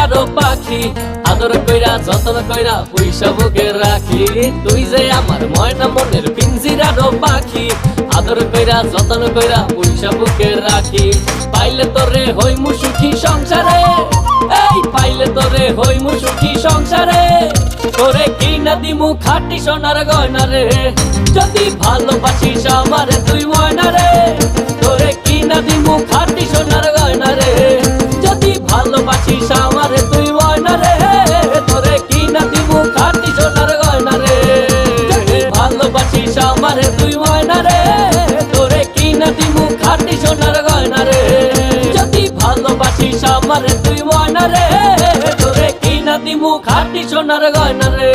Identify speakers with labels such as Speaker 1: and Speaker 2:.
Speaker 1: পিঞ্জিরারও পাখি, আদর কইরা যতন কইরা পয়সা বুকে রাখি। তুই যে আমার ময়না মনের পিঞ্জিরারও পাখি, আদর কইরা যতন কইরা পয়সা বুকে রাখি। পাইলে তোরে হইমু সুখী সংসারে, এই পাইলে তোরে হইমু সুখী সংসারে। তোরে কিনা দিমু খাঁটি সোনার গয়না রে, যদি ভালোবাসিস আমারে তুই ময়না রে। তোরে কিনা দিমু খাঁটি সোনার গয়না রে, যদি ভালোবাসিস আমারে তুই ময়না রে। তোরে কিনা দিমু খাঁটি সোনার গয়না রে, যদি ভালোবাসিস আমারে তুই ময়না রে। তোরে কিনা দিমু খাঁটি সোনার গয়না রে, যদি ভালোবাসিস আমারে তুই ময়না রে। তোরে কিনা দিমু খাঁটি সোনার গয়না রে।